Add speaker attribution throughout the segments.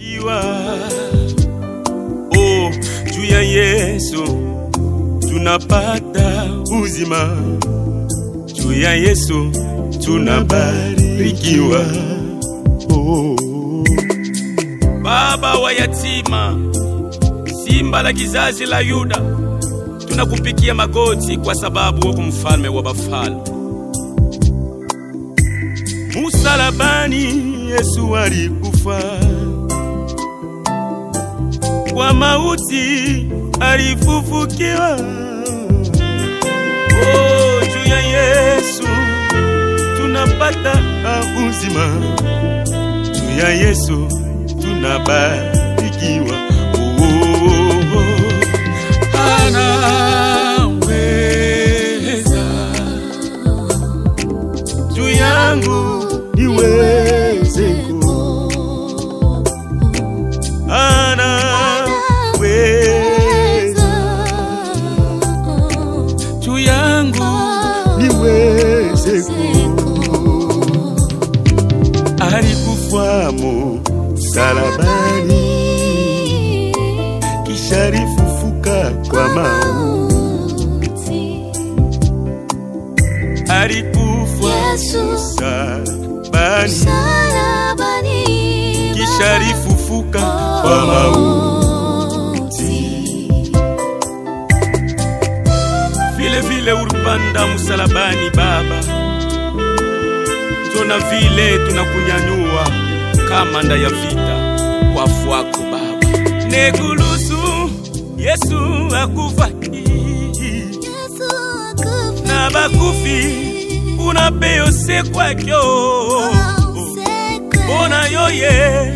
Speaker 1: Kiwa oh, juu ya Yesu tunapata uzima, juu ya Yesu tunabarikiwa. Oh, Baba wa yatima, simba la kizazi la Yuda, tunakupikia magoti kwa sababu wako mfalme wa bafalme. Musalabani Yesu alikufa, kwa mauti alifufukiwa. Oh, juu ya Yesu tunapata uzima, juu ya Yesu tunabarikiwa. Anaweza juu yangu niweze juu yangu niweze alikufa msalabani, kisha alifufuka kwa mauti. Alikufa msalabani, kisha alifufuka kwa mauti. Vile vile ulipanda msalabani Baba, tuna vile tunakunyanyua kama nda ya vita wafu wako Baba. Negulusu Yesu akufa, na bakufi unapeyose kwakyo. Bona yoye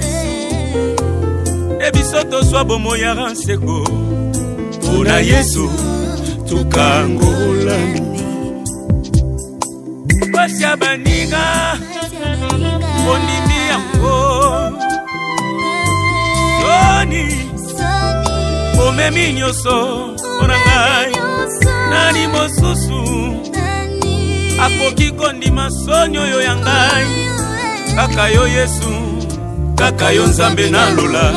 Speaker 1: ebisoto swabo moya ranseko. Bona Yesu tukangolami Basya baninga Bondimi yango Soni Omemi nyoso Onangai Nani mosusu Akoki kondi masonyo yo yangai Kaka yo Yesu Kaka yo Nzambe na lola.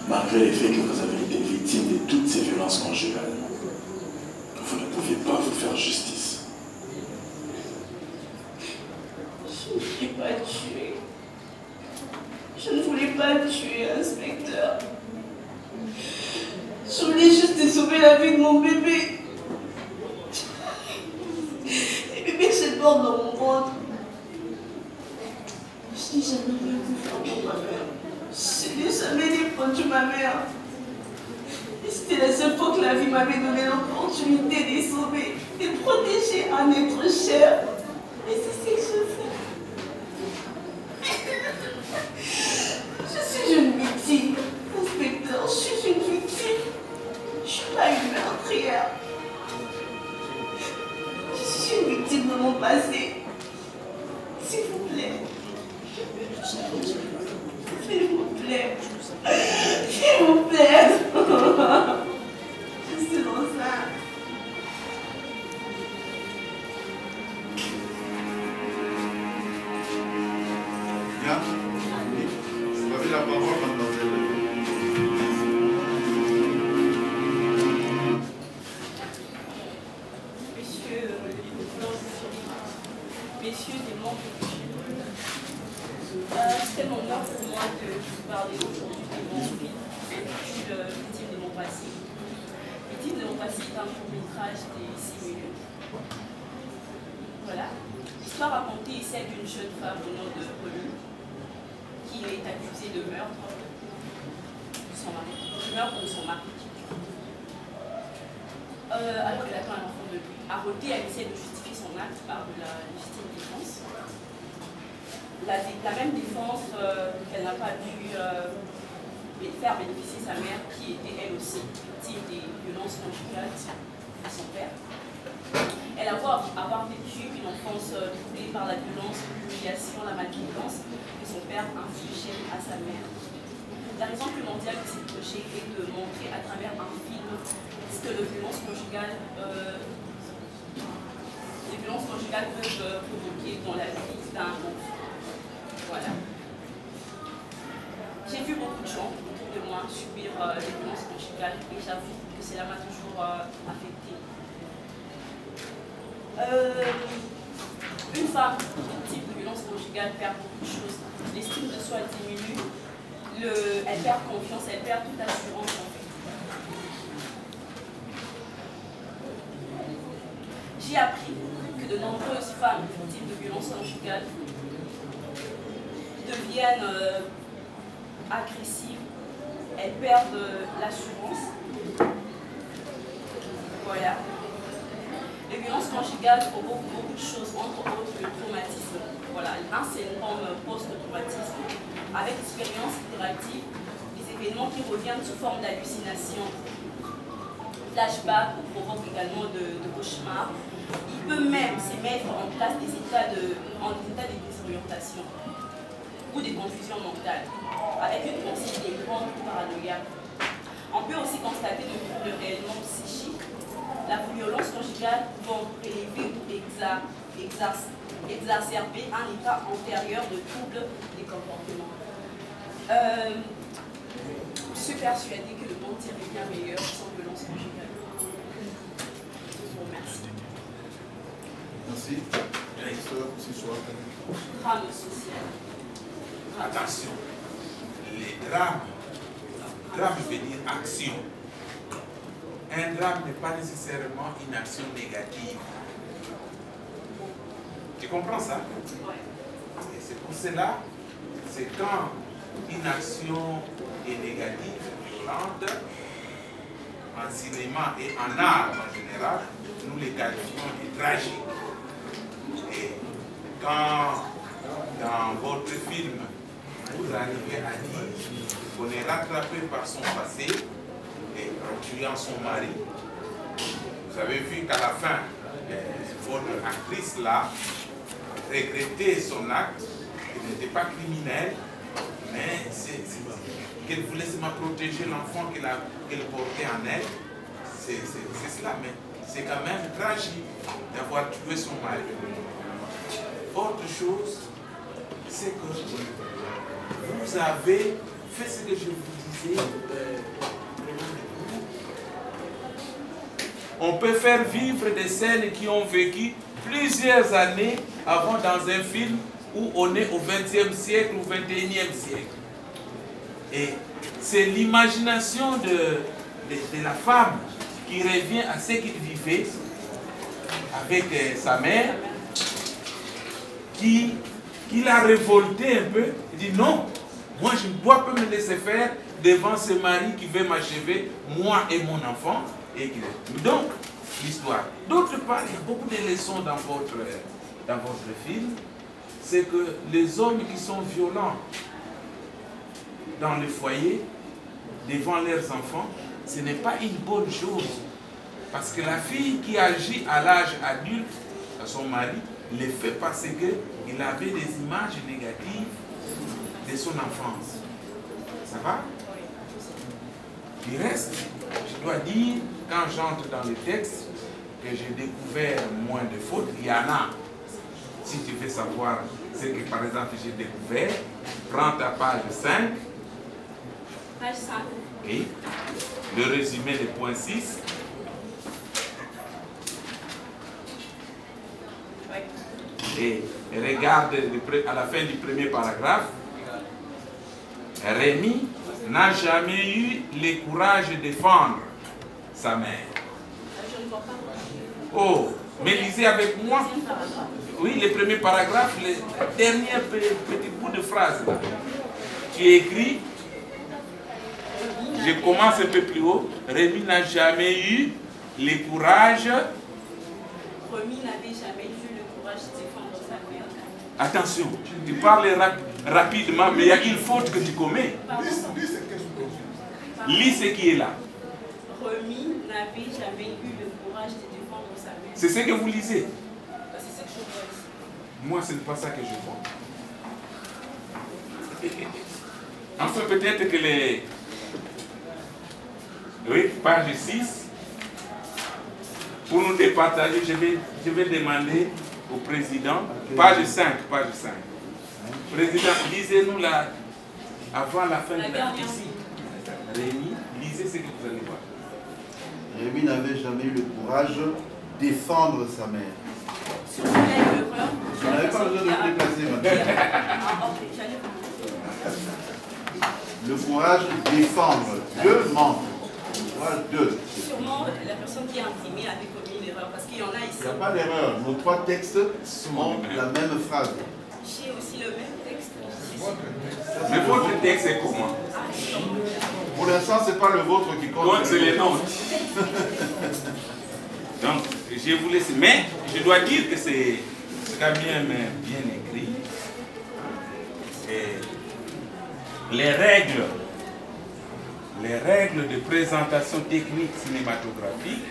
Speaker 2: Malgré les faits que vous avez été victime de toutes ces violences conjugales, vous ne pouvez pas vous faire justice.
Speaker 3: Je ne voulais pas tuer. Je ne voulais pas tuer, inspecteur. Je voulais juste sauver la vie de mon bébé. Le bébé se porte dans mon ventre. Je n'ai jamais rien pu faire pour ma mère. Je n'ai jamais défendu ma mère. Et c'était la seule fois que la vie m'avait donné l'opportunité de les sauver, de protéger un être cher. Et c'est ce que je fais. Je suis une victime, inspecteur, je suis une victime. Je ne suis pas une meurtrière. Je suis une victime de mon passé. S'il vous plaît. S'il vous plaît. S'il vous plaît. Je suis enceinte.
Speaker 4: Bien. Vous avez la parole, mademoiselle.
Speaker 3: Messieurs des membres du jury, c'est mon honneur pour moi de vous parler aujourd'hui de mon film intitulé Victime de mon passé. Victime de mon passé est un court-métrage de 6 minutes. Voilà. L'histoire racontée est celle d'une jeune femme au nom de Pauline qui est accusée de meurtre de son mari. Alors qu'elle attend un enfant de lui. Arrêtée, elle essaie de justifier son acte par la légitime défense. La même défense qu'elle n'a pas pu faire bénéficier sa mère, qui était elle aussi victime des violences conjugales de son père. Elle avoue avoir vécu une enfance troublée par la violence, l'humiliation, la maltraitance que son père infligeait à sa mère. La raison primordiale de ce projet est de montrer à travers un film ce que les violences conjugales peuvent provoquer dans la vie d'un enfant. Voilà. J'ai vu beaucoup de gens autour de moi subir des violences conjugales et j'avoue que cela m'a toujours affectée. Une femme victime de violence conjugale perd beaucoup de choses. L'estime de soi diminue, elle perd confiance, elle perd toute assurance en fait. J'ai appris que de nombreuses femmes victimes de violences conjugales deviennent agressives, elles perdent l'assurance. Voilà. Les violences conjugales provoquent beaucoup de choses, entre autres le traumatisme. Voilà, un syndrome post-traumatisme. Avec l'expérience interactive, les événements qui reviennent sous forme d'hallucination, flashback ou provoquent également de cauchemars. Il peut même se mettre en place des états de désorientation ou de confusion mentale, avec une pensée délirante ou paranoïaque. On peut aussi constater de troubles réellement psychiques. La violence conjugale va prélever ou exacerber un état antérieur de troubles des comportements. Je suis persuadée que le monde irait bien meilleur sans violence conjugale. Je vous remercie.
Speaker 4: Merci. Directeur, ce soir.
Speaker 3: Drame social.
Speaker 5: Attention, les drames, drame veut dire action. Un drame n'est pas nécessairement une action négative. Tu comprends ça?
Speaker 3: Oui.
Speaker 5: Et c'est pour cela, c'est quand une action est négative, violente, en cinéma et en art en général, nous les qualifions de tragiques. Et quand dans votre film, vous arrivez à dire qu'on est rattrapé par son passé et en tuant son mari. Vous avez vu qu'à la fin, votre actrice là regrettait son acte, il n'était pas criminel, mais qu'elle voulait seulement protéger l'enfant qu'elle portait en elle. C'est cela, mais c'est quand même tragique d'avoir tué son mari. Autre chose, c'est que vous avez fait ce que je vous disais. On peut faire vivre des scènes qui ont vécu plusieurs années avant dans un film où on est au XXe siècle ou XXIe siècle. Et c'est l'imagination de la femme qui revient à ce qu'il vivait avec sa mère, qui l'a révolté un peu. Il dit non, moi je ne dois pas me laisser faire devant ce mari qui veut m'achever, moi et mon enfant. Donc, l'histoire. D'autre part, il y a beaucoup de leçons dans votre film. C'est que les hommes qui sont violents dans le foyer, devant leurs enfants, ce n'est pas une bonne chose. Parce que la fille qui agit à l'âge adulte, à son mari, le fait parce qu'il avait des images négatives de son enfance. Ça va? Il reste, je dois dire, quand j'entre dans le texte, que j'ai découvert moins de fautes, il y en a. Si tu veux savoir ce que, par exemple, j'ai découvert, prends ta page 5.
Speaker 3: Page 5.
Speaker 5: Oui. Le résumé des points 6.
Speaker 3: Oui.
Speaker 5: Et regarde à la fin du premier paragraphe. Rémi n'a jamais eu le courage de défendre sa mère.
Speaker 3: Je ne vois pas.
Speaker 5: Oh, mais lisez avec moi. Oui, le premier paragraphe, le dernier petit bout de phrase là, qui est écrit. Je commence un peu plus haut. Rémi n'a jamais eu le courage.
Speaker 3: Rémi n'avait jamais eu le courage de défendre sa mère.
Speaker 5: Attention, tu parles rapidement, mais il y a une faute que tu commets. Lis ce qui est là.
Speaker 3: Rémi n'avait jamais eu le courage de défendre sa mère.
Speaker 5: C'est ce que vous lisez.
Speaker 3: C'est ce que je vois ici.
Speaker 5: Moi, ce n'est pas ça que je vois. Enfin, peut-être que les... Oui, page 6. Pour nous départager, je vais demander au président. Page 5, page 5. Président, lisez-nous là, avant la fin de la ici. Rémi, lisez ce que vous allez voir.
Speaker 4: Rémi n'avait jamais eu le courage de défendre sa mère.
Speaker 3: Si vous voulez l'erreur,
Speaker 4: On n'avait pas besoin de se déplacer maintenant.
Speaker 3: Ah, ok, j'allais vous
Speaker 4: Le courage de défendre. Deux membres. Le courage de.
Speaker 3: Sûrement, la personne qui a imprimé avait commis une erreur parce qu'il y en a ici.
Speaker 4: Il n'y a pas d'erreur. Nos trois textes ont la même phrase.
Speaker 3: J'ai aussi le même texte.
Speaker 5: Mais votre texte est comment?
Speaker 4: Pour l'instant, ce n'est pas le vôtre qui compte.
Speaker 5: Donc, c'est les nôtres. Donc, je vous laisse. Mais, je dois dire que c'est quand même bien écrit. Et les règles de présentation technique cinématographique,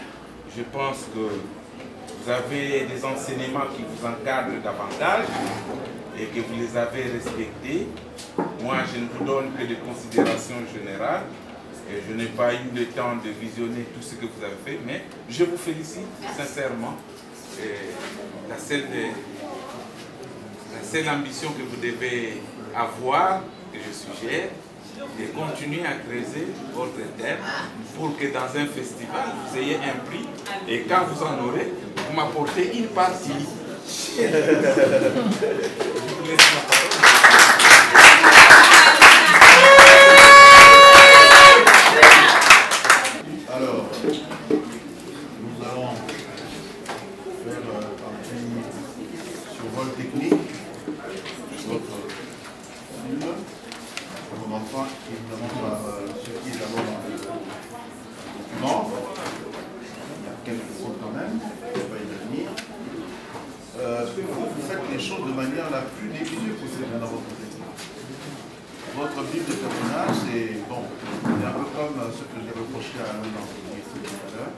Speaker 5: je pense que vous avez des enseignements qui vous encadrent davantage et que vous les avez respectés. Moi, je ne vous donne que des considérations générales et je n'ai pas eu le temps de visionner tout ce que vous avez fait, mais je vous félicite sincèrement. Et la seule ambition que vous devez avoir, que je suggère, de continuer à creuser votre thème pour que dans un festival, vous ayez un prix et quand vous en aurez, vous m'apportez une partie. Je vous laisse la parole.
Speaker 4: Alors, nous allons faire un petit survol technique de votre film. On commencera évidemment par ce qui est d'abord dans le document. Il y a quelques fautes quand même, je ne vais pas y revenir. vous faites les choses de manière la plus déguisée possible dans votre technique. Votre bible de personnage, c'est bon, c'est un peu comme ce que j'ai reproché à l'un d'entre vous ici tout à l'heure.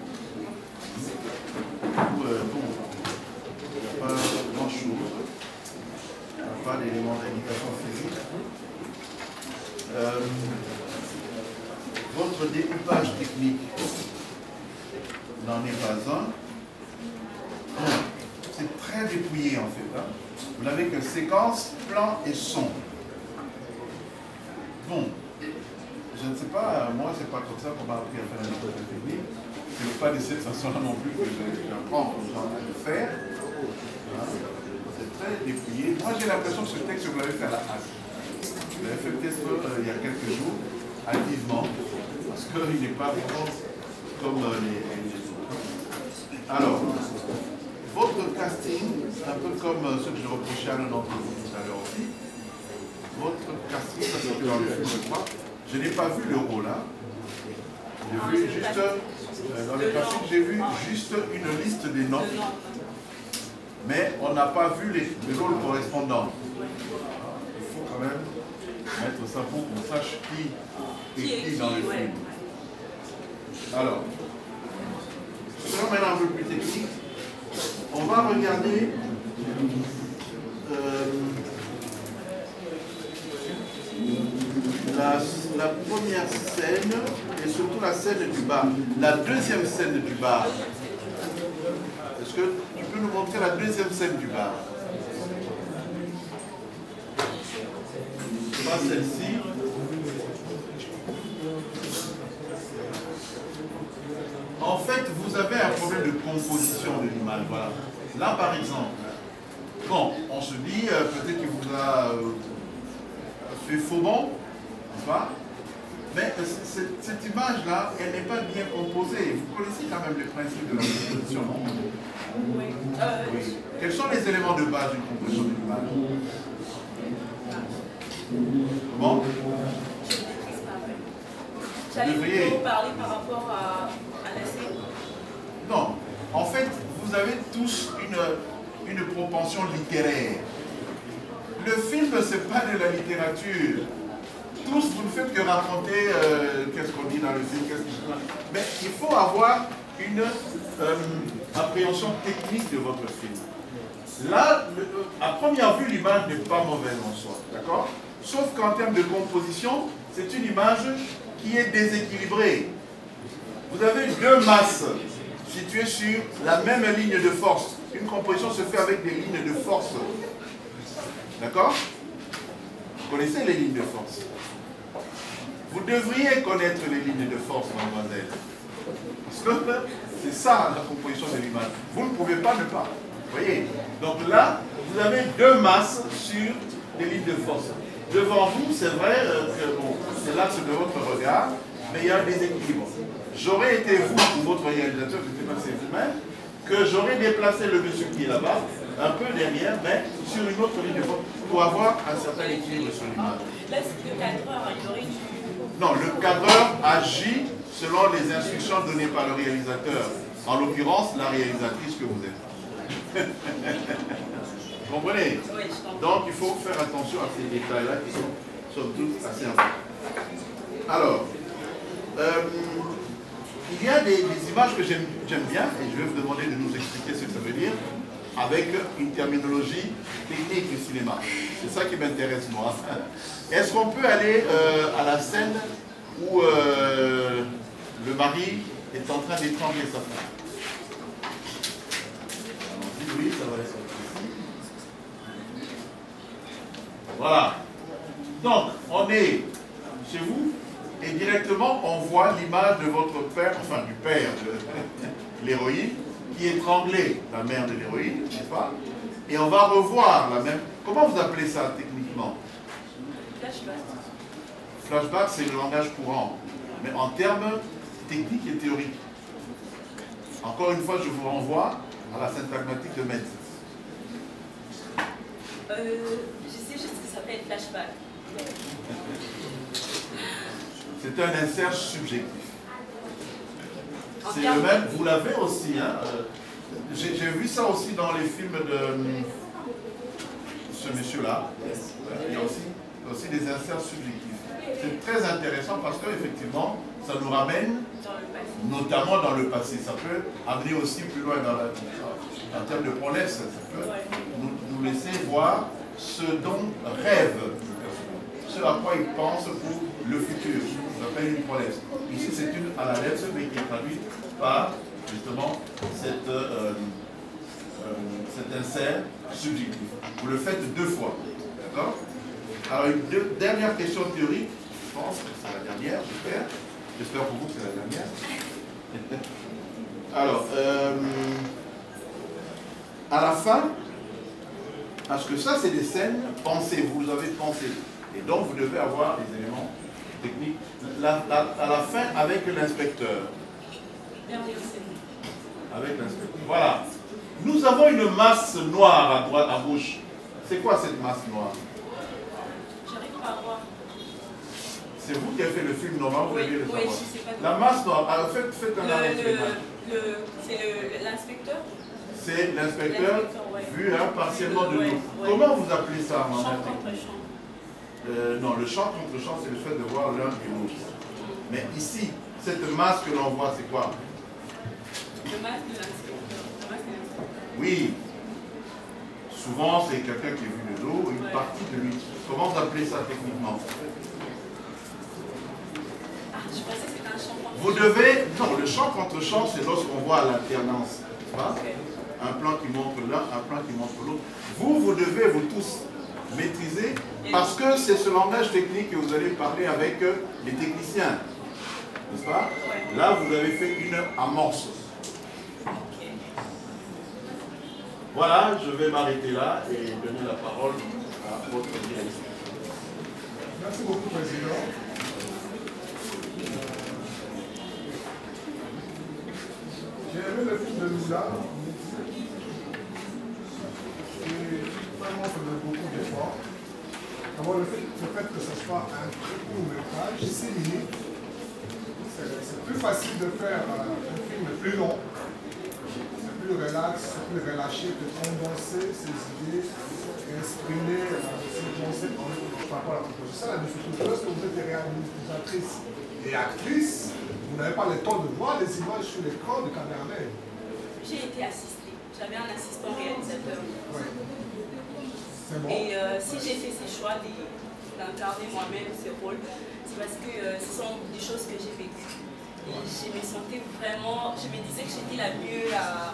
Speaker 4: Bon, il n'y a pas grand-chose, il n'y a pas d'éléments d'indication physique. Votre découpage technique n'en est pas un. C'est très dépouillé en fait. Hein. Vous n'avez que séquence, plan et son. Bon, je ne sais pas, moi c'est pas comme ça qu'on m'a appris à faire un découpage technique. Ce n'est pas de cette façon-là non plus que j'apprends aux gens à le faire. Hein. C'est très dépouillé. Moi j'ai l'impression que ce texte, vous l'avez fait à la hâte. Vous l'avez fait peut-être il y a quelques jours, activement, parce qu'il n'est pas vraiment comme les autres. Alors, votre casting, un peu comme ce que je reprochais à l'un d'entre vous tout à l'heure aussi, votre casting, ça c'est dans le film, je crois, je n'ai pas vu le rôle là. J'ai vu juste, dans le casting, j'ai vu juste une liste des noms, mais on n'a pas vu les rôles correspondants. Il faut quand même mettre ça pour qu'on sache qui est qui dans le film. Alors, sur maintenant un peu plus technique, on va regarder la première scène et surtout la scène du bar. La deuxième scène du bar. Est-ce que tu peux nous montrer la deuxième scène du bar? Pas celle-ci. En fait, vous avez un problème de composition de l'image. Voilà. Là, par exemple, bon, on se dit, peut-être qu'il vous a fait faux bon, n'est-ce pas? Mais cette image-là, elle n'est pas bien composée. Vous connaissez quand même les principes de la composition, non?
Speaker 3: Oui.
Speaker 4: Oui. Quels sont les éléments de base d'une composition de l'image? Comment?
Speaker 3: J'allais plutôt parler par rapport à la scène.
Speaker 4: Non. En fait, vous avez tous une propension littéraire. Le film, ce n'est pas de la littérature. Tous, vous ne faites que raconter qu'est-ce qu'on dit dans le film, mais il faut avoir une appréhension technique de votre film. Là, à première vue, l'image n'est pas mauvaise en soi, d'accord? Sauf qu'en termes de composition, c'est une image qui est déséquilibrée. Vous avez deux masses situées sur la même ligne de force. Une composition se fait avec des lignes de force. D'accord? Vous connaissez les lignes de force? Vous devriez connaître les lignes de force, mademoiselle. Parce que c'est ça la composition de l'image. Vous ne pouvez pas ne pas. Vous voyez? Donc là, vous avez deux masses sur des lignes de force. Devant vous, c'est vrai que bon, c'est l'axe de votre regard, mais il y a un déséquilibre. J'aurais été vous, ou votre réalisateur, je ne sais pas si c'est vous-même, que j'aurais déplacé le monsieur qui est là-bas, un peu derrière, mais sur une autre ligne de force, pour avoir un certain équilibre sur l'image.
Speaker 3: Là, le cadreur, il aurait dû...
Speaker 4: Non, le cadreur agit selon les instructions données par le réalisateur. En l'occurrence, la réalisatrice que vous êtes. Vous comprenez?
Speaker 3: Oui, je comprends.
Speaker 4: Donc, il faut faire attention à ces détails-là qui sont, somme toute, assez importants. Alors, il y a des images que j'aime bien, et je vais vous demander de nous expliquer ce que ça veut dire, avec une terminologie technique du cinéma. C'est ça qui m'intéresse, moi. Est-ce qu'on peut aller à la scène où le mari est en train d'étrangler sa femme? Oui, ça va être ici. Voilà. Donc, on est chez vous et directement on voit l'image de votre père, enfin du père de l'héroïne, qui étranglait la mère de l'héroïne, n'est-ce pas? Et on va revoir la même. Comment vous appelez ça techniquement?
Speaker 3: Flashback.
Speaker 4: Flashback, c'est le langage courant, mais en termes techniques et théoriques. Encore une fois, je vous renvoie à la syntagmatique de Metz.
Speaker 3: Je sais juste que ça s'appelle flashback.
Speaker 4: C'est un insert subjectif. C'est le même, vous l'avez aussi, hein, J'ai vu ça aussi dans les films de ce monsieur-là. Il y a aussi des inserts subjectifs. C'est très intéressant parce qu'effectivement, ça nous ramène, notamment dans le passé. Ça peut amener aussi plus loin en termes de prolapse. Ça peut nous laisser voir ce dont rêve le personnage, ce à quoi il pense pour le futur. Ça s'appelle une prolapse. Ici, c'est une à la lettre, mais qui est traduite par justement cet insert subjectif. Vous le faites 2 fois. D'accord? Alors, une dernière question théorique, je pense que c'est la dernière, j'espère. J'espère pour vous que c'est la dernière. Alors, à la fin, parce que ça, c'est des scènes pensées, vous avez pensé. Et donc, vous devez avoir des éléments techniques. À la fin, avec l'inspecteur. Avec l'inspecteur. Voilà. Nous avons une masse noire à droite, à gauche. C'est quoi cette masse noire?
Speaker 3: J'arrive pas à voir.
Speaker 4: C'est vous qui avez fait le film normal, vous devez le savoir.
Speaker 3: Je sais pas.
Speaker 4: La masse noire, alors faites un arrêt.
Speaker 3: C'est l'inspecteur?
Speaker 4: C'est l'inspecteur vu partiellement de nous.
Speaker 3: Ouais.
Speaker 4: Comment vous appelez ça en
Speaker 3: Champ contre champ.
Speaker 4: Non, le champ contre champ, c'est le fait de voir l'un et l'autre. Mais ici, cette masse que l'on voit, c'est quoi?
Speaker 3: Le masque de l'inspecteur.
Speaker 4: Oui. Souvent, c'est quelqu'un qui est vu de dos, une partie de lui. Comment vous appelez ça techniquement?
Speaker 3: Je pensais que c'était un champ contre champ.
Speaker 4: Vous devez... Non, le champ contre champ, c'est lorsqu'on voit l'alternance. Un plan qui montre l'un, un plan qui montre l'autre. Vous devez vous tous maîtriser parce que c'est ce langage technique que vous allez parler avec les techniciens. N'est-ce pas? Là, vous avez fait une amorce. Voilà, je vais m'arrêter là et donner la parole à votre direction.
Speaker 6: Merci beaucoup, Président. J'ai aimé le film de Lula. Et vraiment, ça donne beaucoup d'efforts. D'abord, le fait que ce soit un très court métrage, 6 minutes, c'est plus facile de faire un film plus long. C'est plus relax, c'est plus relâché que condenser ses idées et exprimer ses concepts par rapport à la proposition. C'est ça la difficulté. Lorsque vous êtes réalisatrice et actrice, vous n'avez pas le temps de voir les images sur l'écran de caméraman.
Speaker 3: J'ai été assistée. J'avais un assistant réalisateur.
Speaker 6: Ouais. C'est bon.
Speaker 3: Et si j'ai fait ces choix d'incarner moi-même ce rôle, c'est parce que ce sont des choses que j'ai vécues. Et je me sentais vraiment, je me disais que j'étais la mieux à...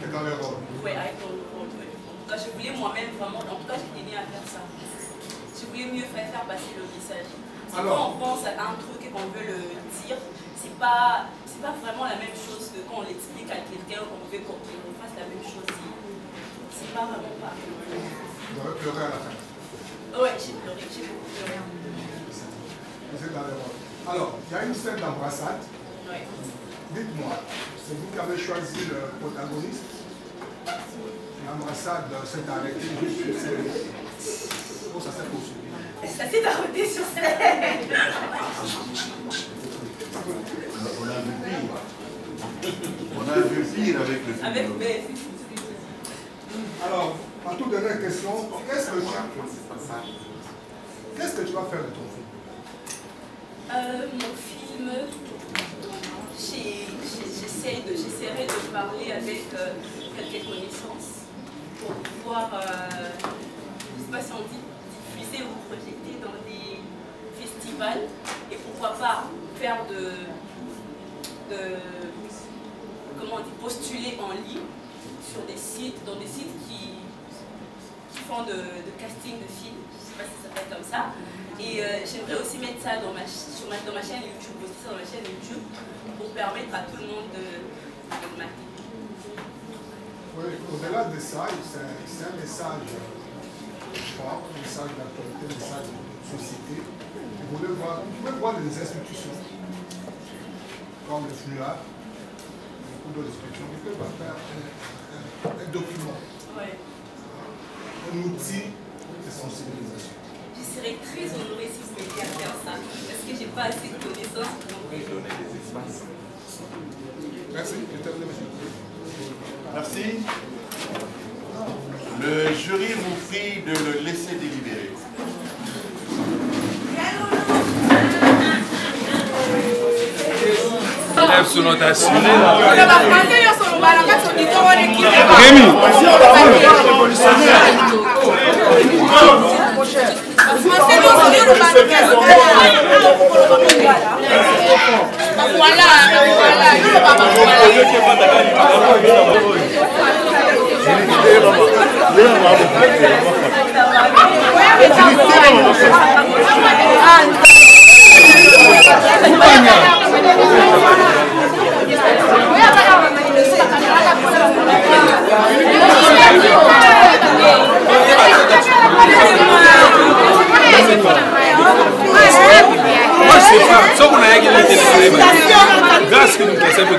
Speaker 6: Dans le rôle.
Speaker 3: Ouais, à être dans le rôle. En tout cas, je voulais moi-même vraiment, en tout cas, j'étais née à faire ça. Je voulais mieux faire passer le message. Quand on pense à un truc et qu'on veut le dire, c'est pas vraiment la même chose que quand on l'explique à quelqu'un, qu'on veut qu'on fasse la même chose. C'est pas vraiment pareil.
Speaker 6: Vous avez pleuré à la fin.
Speaker 3: Ouais, j'ai pleuré, j'ai beaucoup pleuré.
Speaker 6: Vous êtes dans le rôle. Alors, il y a une scène d'embrassade.
Speaker 3: Ouais.
Speaker 6: Dites-moi, c'est vous qui avez choisi le protagoniste. L'embrassade s'est arrêtée juste sur scène. Oh, ça s'est poursuivi.
Speaker 3: Ça s'est arrêté sur scène.
Speaker 4: On a vu pire. On a vu pire avec le film.
Speaker 3: Avec mes...
Speaker 6: Alors, ma toute dernière question, qu'est-ce que tu vas faire de ton film?
Speaker 3: Mon film, j'essaierai de parler avec quelques connaissances pour pouvoir, je ne sais pas si on dit diffuser ou projeter dans des festivals et pourquoi pas faire comment on dit, postuler en ligne sur des sites, dans des sites qui font de casting de films, je ne sais pas si ça s'appelle comme ça. Et j'aimerais aussi mettre ça dans ma chaîne YouTube, aussi dans ma chaîne YouTube, pour permettre à tout le monde de le mater.
Speaker 6: Oui, au-delà de ça, c'est un message fort, un message d'actualité, un message de société. Vous pouvez voir des institutions, comme le FNUA, beaucoup d'autres institutions, qui peuvent faire un document, un outil de sensibilisation.
Speaker 3: Je serais très honorée si vous m'aidiez à faire ça, parce que je n'ai pas assez de connaissances pour donner des espaces.
Speaker 6: Merci, je termine, monsieur.
Speaker 4: Merci. Le jury vous prie de le laisser délibérer.
Speaker 5: Élève son notation. Moi je sais pas, sauf qu'on a eu les grâce que nous passons peu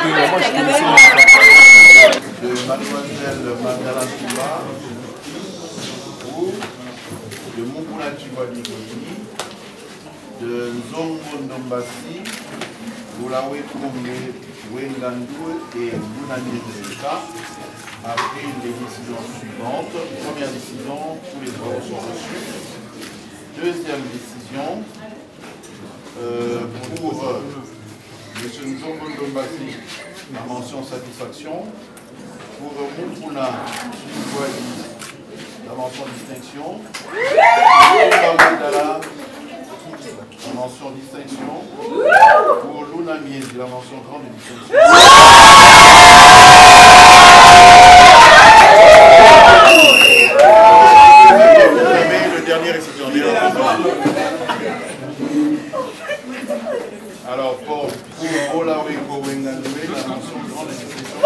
Speaker 5: de
Speaker 4: mademoiselle Mandala Touba ou de Mukula Chibadini, de Nzongo Ndombasi, Boulawe Kombe, Wengandu et Mounani Delta a pris les décisions suivantes. Première décision, tous les droits sont reçus. Deuxième décision, pour M. Nzongo Ndombasi, la mention satisfaction. Pour Mukula Chibadini, la mention distinction. Pour Mandala, la mention distinction. Pour Luna Miezi, la mention grande distinction. Le dernier récipiendaire. Alors pour Olawe Kowenganoué, la mention grande distinction.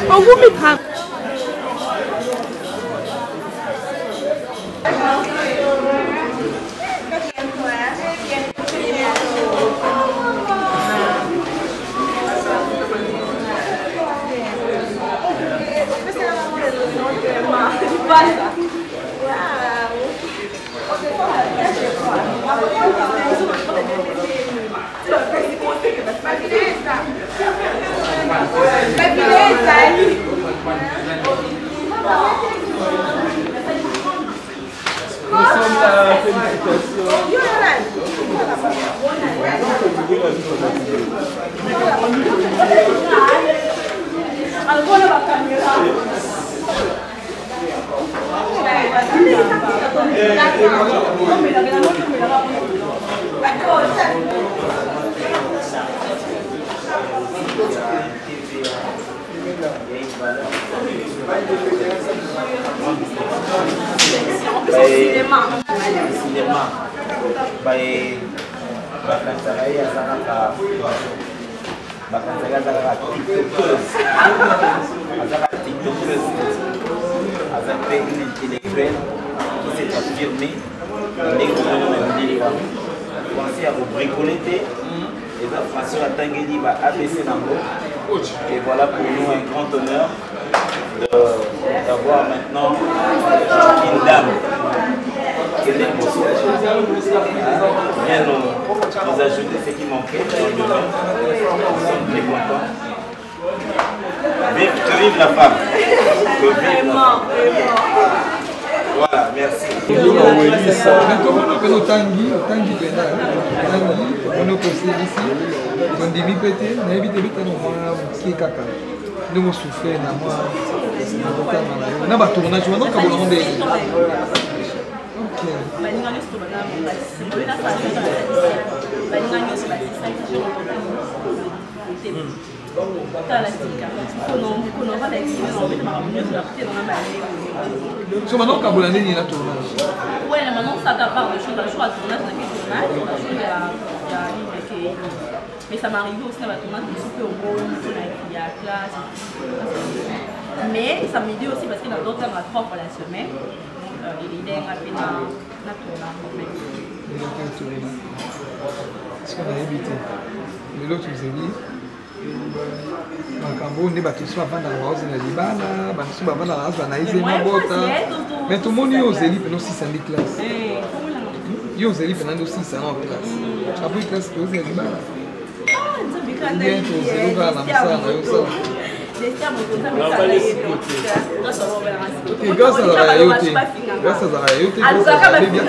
Speaker 7: On vous mettra.
Speaker 3: cinéma.
Speaker 8: Cinéma. Bakansaka ye azalaka tiktokeuse azalaka tiktokeuse aza mpe une intellectuelle qui s'est affirmée ndenge omona na mindeli wana français ya kobricole te eza français atangeli ba ABC nango et voilà pour nous un grand honneur d'avoir maintenant une dame qui est aussi bien nous ajouter ce qui manquait dans le domaine. Nous sommes très contents. Que vive la femme. Que vive la femme. Voilà, merci.
Speaker 9: Nous soufflons dans moi, dans le tournage, on a so maintenant Kabola n'est la tournage.
Speaker 3: Ouais, maintenant ça part de choses à tournage, il y a mais ça m'arrive aussi dans la tournage, je suis au rôle, il y a classe. Mais ça m'aide aussi parce que dans d'autres temps, on a 3 fois la semaine. Il est rapide dans la tournage.
Speaker 9: Ce qu'on a évité. Mais l'autre vous a dit, on est battu sur la bande à la rose, on a dit, mais tout le monde est aux élites, mais aussi 110 classes. Il y a aux élites, mais aussi 100 classes. Tu as pris une classe, tu as dit, bien, tu as dit, grâce à la réalité, grâce à la réalité, grâce à la réalité, tu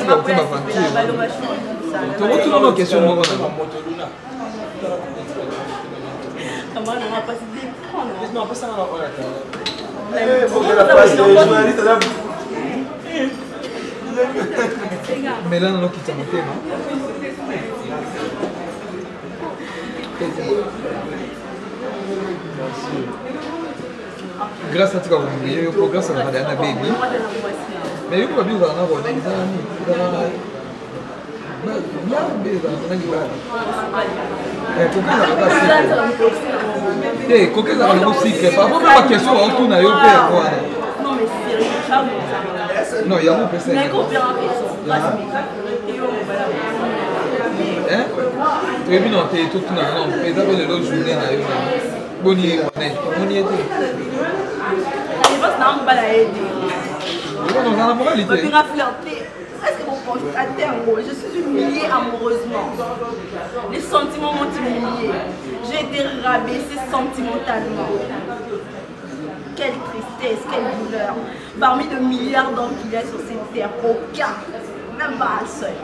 Speaker 9: as tout dans question. Mais là, on a quitté mon thème. Grâce à toi, grâce à la Madame Baby. Mais il faut bien dans la voie non, il y a un peu ça. Tu es venu dans tes tout mais d'abord les autres journées, on y était. On a la moralité.
Speaker 3: Est-ce que vous pensez à terme, je suis humiliée amoureusement. Les sentiments m'ont humiliée. J'ai été rabaissée sentimentalement. Quelle tristesse, quelle douleur. Parmi de milliards d'hommes qu'il y a sur cette terre, aucun, même pas un seul.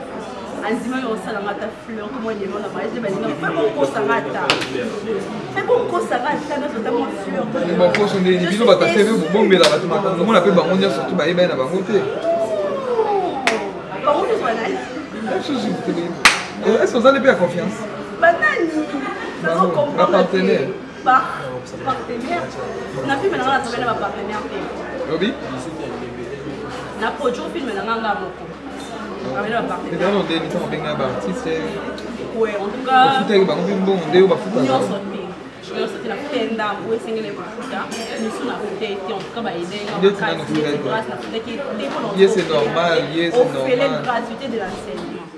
Speaker 3: Azima yosalangata fleur comme il est dans la magie de fais mon kosangata. Fais mon kosangata notre tellement fleur.
Speaker 9: Bon poste on est bino ba TV bon mais là tout matin. On appelle bango nya surtout ba eba na bango te.
Speaker 3: Bango te soinai.
Speaker 9: Est-ce que vous allez bien confiance?
Speaker 3: Banani. Faisons comprendre.
Speaker 9: Un partenaire.
Speaker 3: Partenaire. On a pu maintenant la trouver un partenaire.
Speaker 9: Oui.
Speaker 3: Na produit film na nganga moko.
Speaker 9: Mais dans le délit, on a bien un artiste.
Speaker 3: Oui, en tout cas.
Speaker 9: On a bon, on a
Speaker 3: fait la tenda, où est-ce que les bafouta, nous sommes à côté, en tout cas,
Speaker 9: c'est normal, c'est normal.
Speaker 3: On fait les gratuités de l'enseignement.